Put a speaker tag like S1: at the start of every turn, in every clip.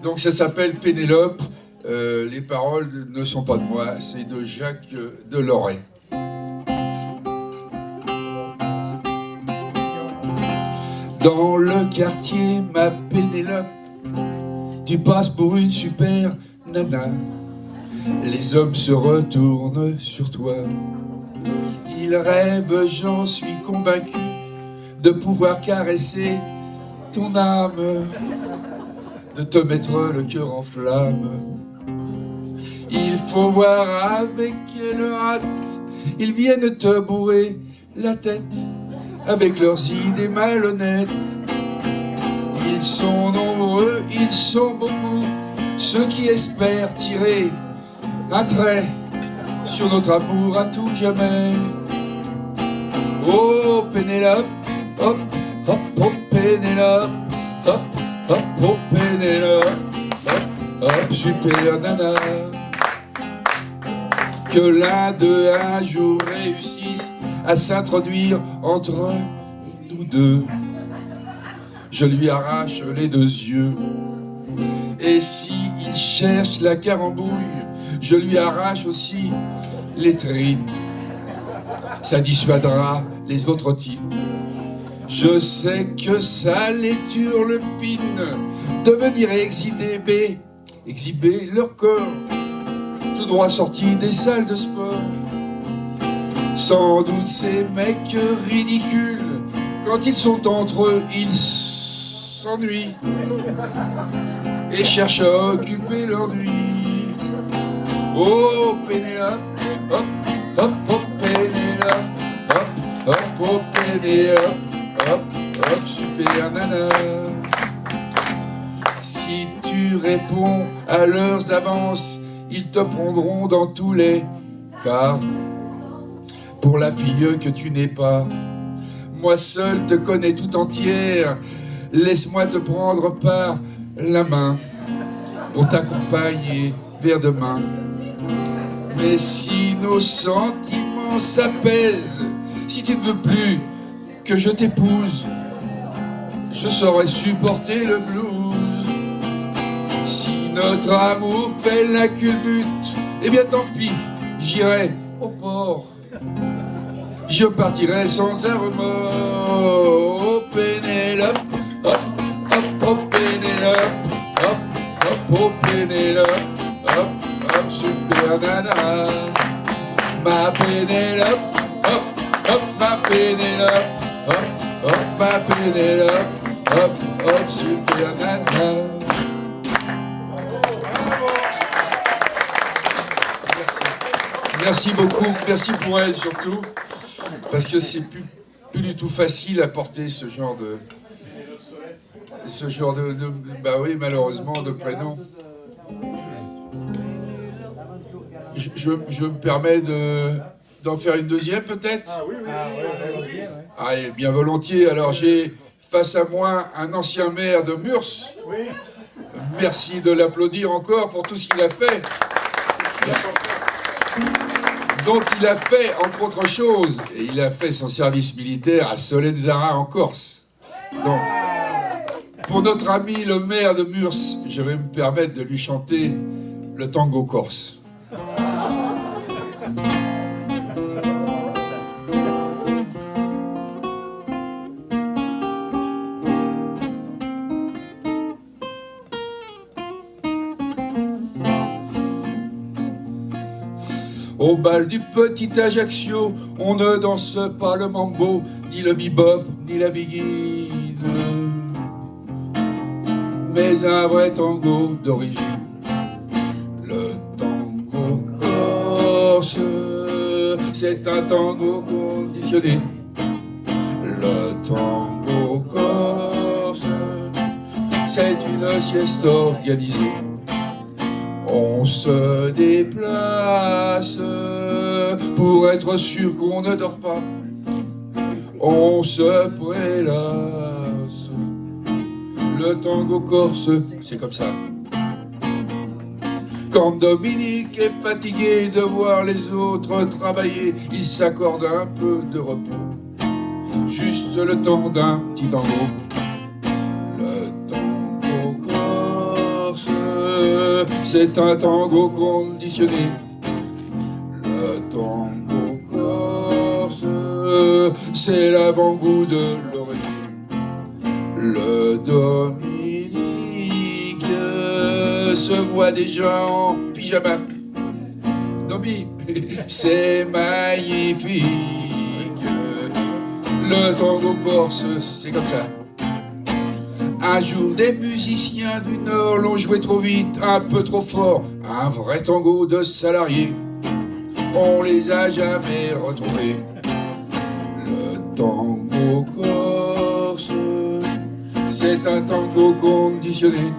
S1: Donc ça s'appelle Pénélope. Les paroles ne sont pas de moi, c'est de Jacques Deloret. Dans le quartier, ma Pénélope, tu passes pour une super nana. Les hommes se retournent sur toi. Ils rêvent, j'en suis convaincu, de pouvoir caresser ton âme, de te mettre le cœur en flamme. Il faut voir avec quelle hâte ils viennent te bourrer la tête avec leurs idées malhonnêtes. Ils sont nombreux, ils sont beaucoup, ceux qui espèrent tirer un trait sur notre amour à tout jamais. Oh Pénélope, hop, hop, oh Pénélope, hop, hop, oh Pénélope, hop, hop, super nana. Que l'un d'eux un jour réussisse à s'introduire entre nous deux. Je lui arrache les deux yeux. Et si il cherche la carambouille, je lui arrache aussi les tripes. Ça dissuadera les autres types. Je sais que ça les turlupine de venir exhiber leur corps, tout droit sorti des salles de sport. Sans doute ces mecs ridicules, quand ils sont entre eux, ils s'ennuient et cherchent à occuper leur nuit. Oh Pénélope, hop, hop, hop, Pénélope, hop, hop, hop, Pénélope, hop, hop, super nana. Si tu réponds à l'heure d'avance, ils te prendront dans tous les cas pour la fille que tu n'es pas. Moi seul te connais tout entière, laisse-moi te prendre par la main pour t'accompagner vers demain. Mais si nos sentiments s'apaisent, si tu ne veux plus que je t'épouse, je saurais supporter le blues. Si notre amour fait la culbute, eh bien tant pis, j'irai au port. Je partirai sans un remords. Oh Pénélope, hop, hop, oh Pénélope, hop, hop, oh Pénélope, hop, hop, super nana. Ma Pénélope, hop, hop, ma Pénélope, hop, hop, ma Pénélope, hop, hop, super nana. Merci beaucoup, merci pour elle surtout, parce que c'est plus du tout facile à porter ce genre de bah oui, malheureusement, de prénom. Je me permets d'en faire une deuxième peut-être.
S2: Ah oui, oui, oui.
S1: Allez, bien volontiers. Alors j'ai face à moi un ancien maire de Murs.
S2: Oui.
S1: Merci de l'applaudir encore pour tout ce qu'il a fait. Donc il a fait, entre autres choses, et il a fait son service militaire à Solenzara en Corse. Donc, pour notre ami le maire de Murs, je vais me permettre de lui chanter le tango corse. Au bal du petit Ajaccio, on ne danse pas le mambo, ni le bebop, ni la biguine, mais un vrai tango d'origine. Le tango corse, c'est un tango conditionné. Le tango corse, c'est une sieste organisée. On se déplace pour être sûr qu'on ne dort pas. On se prélasse. Le tango corse, c'est comme ça. Quand Dominique est fatigué de voir les autres travailler, il s'accorde un peu de repos, juste le temps d'un petit tango. Le tango corse, c'est un tango conditionné. Le tango corse, c'est l'avant-goût de l'oreiller. Le Dominique se voit déjà en pyjama. Domi, c'est magnifique. Le tango corse, c'est comme ça. Un jour, des musiciens du Nord l'ont joué trop vite, un peu trop fort. Un vrai tango de salariés, on les a jamais retrouvés. Le tango corse, c'est un tango conditionné.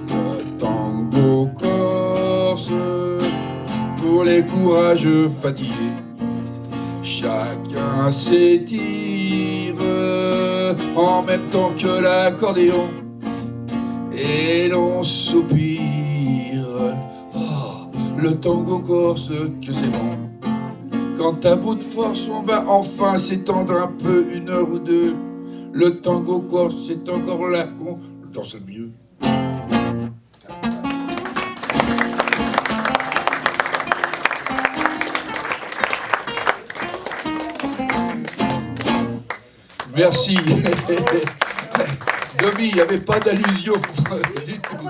S1: Le tango corse, pour les courageux fatigués. Chacun s'étire en même temps que l'accordéon et l'on soupire. Oh, le tango corse, que c'est bon. Quand à bout de force on va enfin s'étendre un peu, 1 heure ou 2, le tango corse c'est encore là qu'on danse le mieux. Merci. Domi, il n'y avait pas d'allusion du tout.